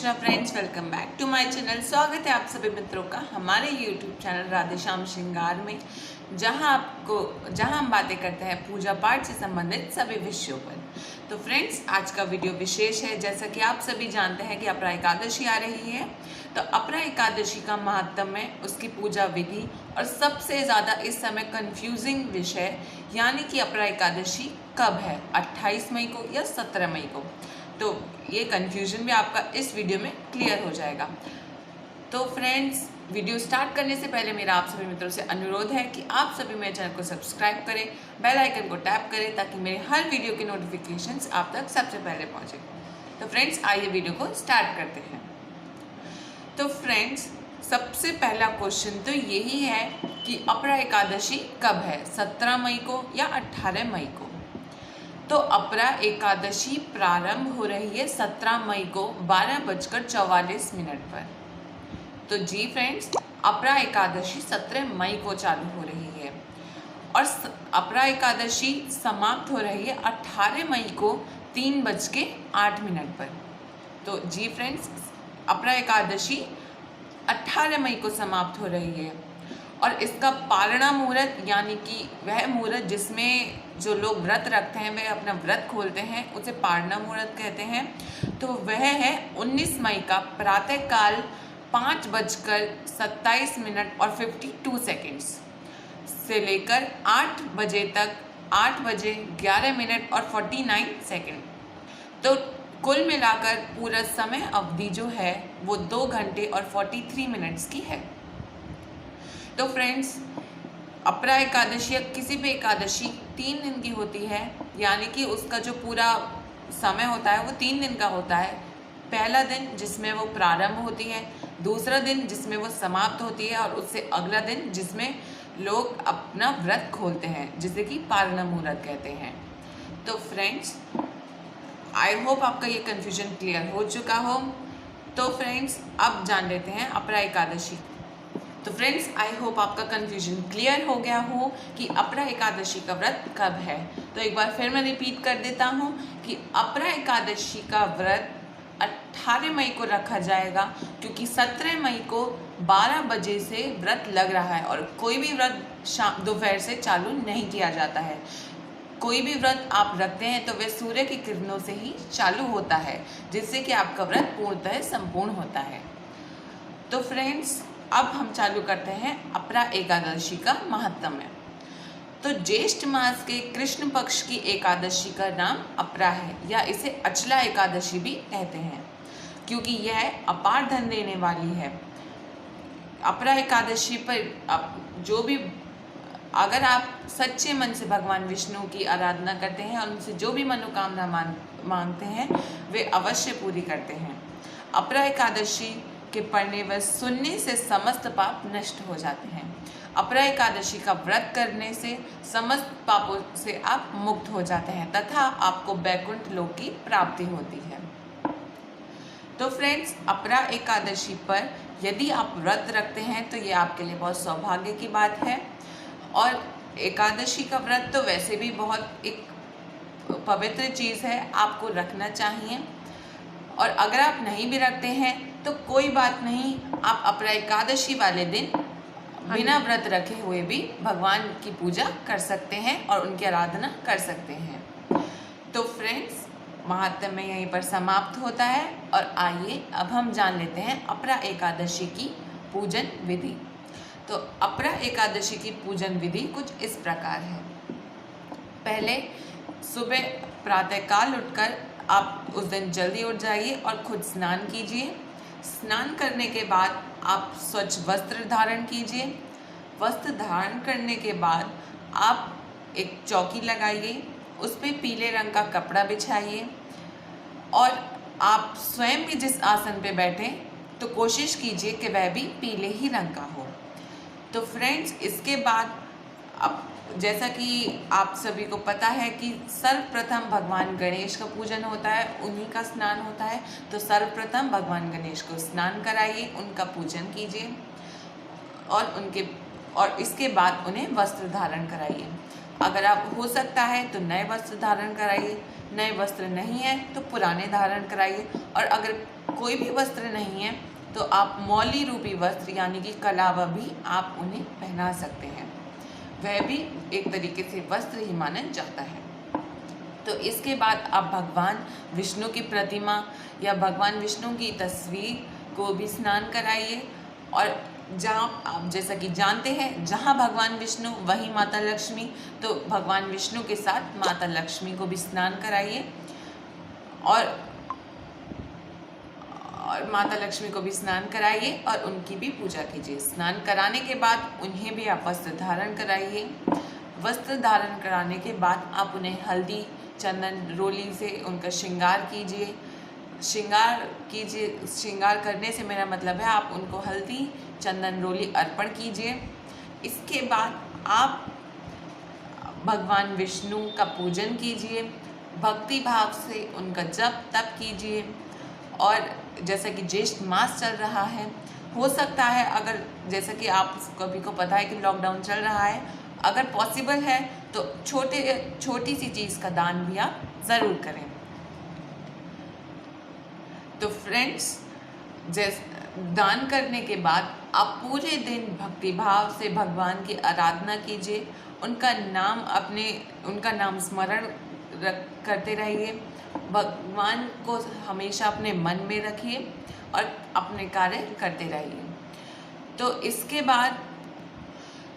नमस्कार friends, welcome back to my channel. स्वागत है आप सभी मित्रों का हमारे यूट्यूब चैनल राधेश्याम श्रृंगार में, जहां हम बातें करते हैं पूजा पाठ से संबंधित सभी विषयों पर। तो फ्रेंड्स, आज का वीडियो विशेष है। जैसा कि आप सभी जानते हैं कि अपरा एकादशी आ रही है, तो अपरा एकादशी का महात्म्य, उसकी पूजा विधि और सबसे ज़्यादा इस समय कंफ्यूजिंग विषय यानी कि अपरा एकादशी कब है, 28 मई को या 17 मई को। तो ये कन्फ्यूजन भी आपका इस वीडियो में क्लियर हो जाएगा। तो फ्रेंड्स, वीडियो स्टार्ट करने से पहले मेरा आप सभी मित्रों से अनुरोध है कि आप सभी मेरे चैनल को सब्सक्राइब करें, बेल आइकन को टैप करें ताकि मेरे हर वीडियो के नोटिफिकेशंस आप तक सबसे पहले पहुंचे। तो फ्रेंड्स, आइए वीडियो को स्टार्ट करते हैं। तो फ्रेंड्स, सबसे पहला क्वेश्चन तो यही है कि अपरा एकादशी कब है, 17 मई को या 18 मई को। तो अपरा एकादशी प्रारंभ हो रही है 17 मई को 12:44 पर। तो जी फ्रेंड्स, अपरा एकादशी 17 मई को चालू हो रही है और अपरा एकादशी समाप्त हो रही है 18 मई को 3:08 पर। तो जी फ्रेंड्स, अपरा एकादशी 18 मई को समाप्त हो रही है और इसका पारणा मुहूर्त यानी कि वह मुहूर्त जिसमें जो लोग व्रत रखते हैं वे अपना व्रत खोलते हैं, उसे पारणा मुहूर्त कहते हैं। तो वह है 19 मई का प्रातःकाल 5:27 और 52 से लेकर 8 बजे तक 8 बजे 11 मिनट और 49 सेकेंड। तो कुल मिलाकर पूरा समय अवधि जो है वो 2 घंटे और 43 मिनट्स की है। तो फ्रेंड्स, अपरा एकादशी या किसी भी एकादशी 3 दिन की होती है, यानी कि उसका जो पूरा समय होता है वो 3 दिन का होता है। पहला दिन जिसमें वो प्रारंभ होती है, दूसरा दिन जिसमें वो समाप्त होती है और उससे अगला दिन जिसमें लोग अपना व्रत खोलते हैं, जिसे कि पारणा मुहूर्त कहते हैं। तो फ्रेंड्स, आई होप आपका ये कन्फ्यूजन क्लियर हो चुका हो। तो फ्रेंड्स, अब जान लेते हैं अपरा एकादशी। तो फ्रेंड्स, आई होप आपका कन्फ्यूजन क्लियर हो गया हो कि अपरा एकादशी का व्रत कब है। तो एक बार फिर मैं रिपीट कर देता हूँ कि अपरा एकादशी का व्रत 18 मई को रखा जाएगा, क्योंकि 17 मई को 12 बजे से व्रत लग रहा है और कोई भी व्रत दोपहर से चालू नहीं किया जाता है। कोई भी व्रत आप रखते हैं तो वह सूर्य की किरणों से ही चालू होता है, जिससे कि आपका व्रत पूर्णतः संपूर्ण होता है। तो फ्रेंड्स, अब हम चालू करते हैं अपरा एकादशी का महात्म्य। तो ज्येष्ठ मास के कृष्ण पक्ष की एकादशी का नाम अपरा है, या इसे अचला एकादशी भी कहते हैं, क्योंकि यह अपार धन देने वाली है। अपरा एकादशी पर जो भी, अगर आप सच्चे मन से भगवान विष्णु की आराधना करते हैं और उनसे जो भी मनोकामना मांगते हैं वे अवश्य पूरी करते हैं। अपरा एकादशी के पढ़ने व सुनने से समस्त पाप नष्ट हो जाते हैं। अपरा एकादशी का व्रत करने से समस्त पापों से आप मुक्त हो जाते हैं तथा आपको वैकुंठ लोक की प्राप्ति होती है। तो फ्रेंड्स, अपरा एकादशी पर यदि आप व्रत रखते हैं तो ये आपके लिए बहुत सौभाग्य की बात है। और एकादशी का व्रत तो वैसे भी बहुत एक पवित्र चीज़ है, आपको रखना चाहिए। और अगर आप नहीं भी रखते हैं तो कोई बात नहीं, आप अपरा एकादशी वाले दिन बिना व्रत रखे हुए भी भगवान की पूजा कर सकते हैं और उनकी आराधना कर सकते हैं। तो फ्रेंड्स, महात्म्य यहीं पर समाप्त होता है और आइए अब हम जान लेते हैं अपरा एकादशी की पूजन विधि। तो अपरा एकादशी की पूजन विधि कुछ इस प्रकार है। पहले सुबह प्रातःकाल उठकर आप उस दिन जल्दी उठ जाइए और खुद स्नान कीजिए। स्नान करने के बाद आप स्वच्छ वस्त्र धारण कीजिए। वस्त्र धारण करने के बाद आप एक चौकी लगाइए, उस पर पीले रंग का कपड़ा बिछाइए और आप स्वयं भी जिस आसन पे बैठें तो कोशिश कीजिए कि वह भी पीले ही रंग का हो। तो फ्रेंड्स, इसके बाद अब जैसा कि आप सभी को पता है कि सर्वप्रथम भगवान गणेश का पूजन होता है, उन्हीं का स्नान होता है। तो सर्वप्रथम भगवान गणेश को स्नान कराइए, उनका पूजन कीजिए और इसके बाद उन्हें वस्त्र धारण कराइए। अगर आप हो सकता है तो नए वस्त्र धारण कराइए, नए वस्त्र नहीं है तो पुराने धारण कराइए। और अगर कोई भी वस्त्र नहीं है तो आप मौली रूपी वस्त्र यानी कि कलावा भी आप उन्हें पहना सकते हैं, वह भी एक तरीके से वस्त्र ही माना जाता है। तो इसके बाद आप भगवान विष्णु की प्रतिमा या भगवान विष्णु की तस्वीर को भी स्नान कराइए। और जहाँ आप जैसा कि जानते हैं, जहाँ भगवान विष्णु वहीं माता लक्ष्मी, तो भगवान विष्णु के साथ माता लक्ष्मी को भी स्नान कराइए और माता लक्ष्मी को भी स्नान कराइए और उनकी भी पूजा कीजिए। स्नान कराने के बाद उन्हें भी आप वस्त्र धारण कराइए। वस्त्र धारण कराने के बाद आप उन्हें हल्दी, चंदन, रोली से उनका श्रृंगार कीजिए। श्रृंगार करने से मेरा मतलब है आप उनको हल्दी, चंदन, रोली अर्पण कीजिए। इसके बाद आप भगवान विष्णु का पूजन कीजिए, भक्ति भाव से उनका जप तप कीजिए। और जैसा कि ज्येष्ठ मास चल रहा है, हो सकता है अगर जैसा कि आप सभी को पता है कि लॉकडाउन चल रहा है, अगर पॉसिबल है तो छोटी सी चीज़ का दान भी आप ज़रूर करें। तो फ्रेंड्स, दान करने के बाद आप पूरे दिन भक्ति भाव से भगवान की आराधना कीजिए, उनका नाम स्मरण करते रहिए, भगवान को हमेशा अपने मन में रखिए और अपने कार्य करते रहिए। तो इसके बाद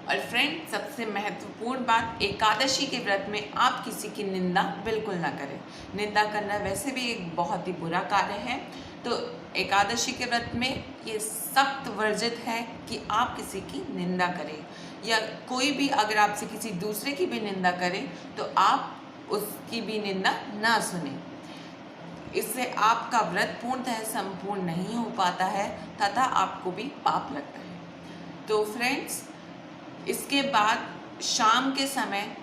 और फ्रेंड, सबसे महत्वपूर्ण बात, एकादशी के व्रत में आप किसी की निंदा बिल्कुल ना करें। निंदा करना वैसे भी एक बहुत ही बुरा कार्य है, तो एकादशी के व्रत में ये सख्त वर्जित है कि आप किसी की निंदा करें, या कोई भी अगर आपसे किसी दूसरे की भी निंदा करे तो आप उसकी भी निंदा ना सुने। इससे आपका व्रत पूर्णतः संपूर्ण नहीं हो पाता है तथा आपको भी पाप लगता है। तो फ्रेंड्स, इसके बाद शाम के समय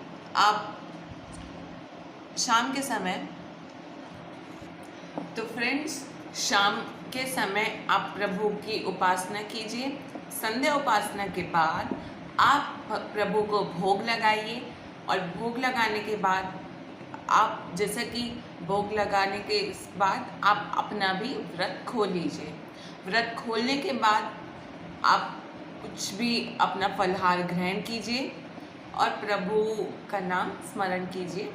आप प्रभु की उपासना कीजिए। संध्या उपासना के बाद आप प्रभु को भोग लगाइए और भोग लगाने के बाद आप जैसा कि भोग लगाने के बाद आप अपना भी व्रत खोल लीजिए। व्रत खोलने के बाद आप कुछ भी अपना फलहार ग्रहण कीजिए और प्रभु का नाम स्मरण कीजिए।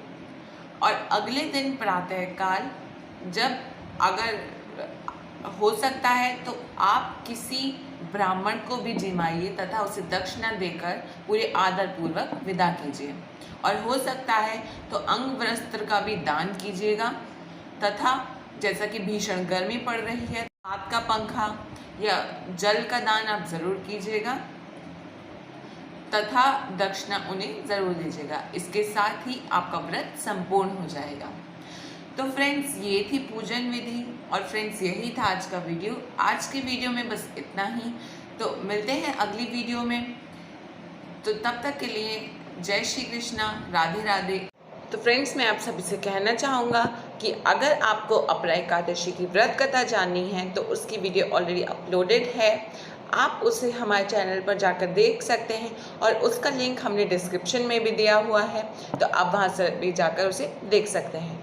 और अगले दिन प्रातःकाल जब अगर हो सकता है तो आप किसी ब्राह्मण को भी जिमाइए तथा उसे दक्षिणा देकर पूरे आदरपूर्वक विदा कीजिए। और हो सकता है तो अंग वस्त्र का भी दान कीजिएगा, तथा जैसा कि भीषण गर्मी पड़ रही है, हाथ का पंखा या जल का दान आप ज़रूर कीजिएगा तथा दक्षिणा उन्हें ज़रूर दीजिएगा। इसके साथ ही आपका व्रत संपूर्ण हो जाएगा। तो फ्रेंड्स, ये थी पूजन विधि। और फ्रेंड्स, यही था आज का वीडियो। आज के वीडियो में बस इतना ही। तो मिलते हैं अगली वीडियो में। तो तब तक के लिए जय श्री कृष्णा, राधे राधे। तो फ्रेंड्स, मैं आप सभी से कहना चाहूँगा कि अगर आपको अपरा एकादशी की व्रत कथा जाननी है तो उसकी वीडियो ऑलरेडी अपलोडेड है, आप उसे हमारे चैनल पर जाकर देख सकते हैं और उसका लिंक हमने डिस्क्रिप्शन में भी दिया हुआ है, तो आप वहाँ से भी जाकर उसे देख सकते हैं।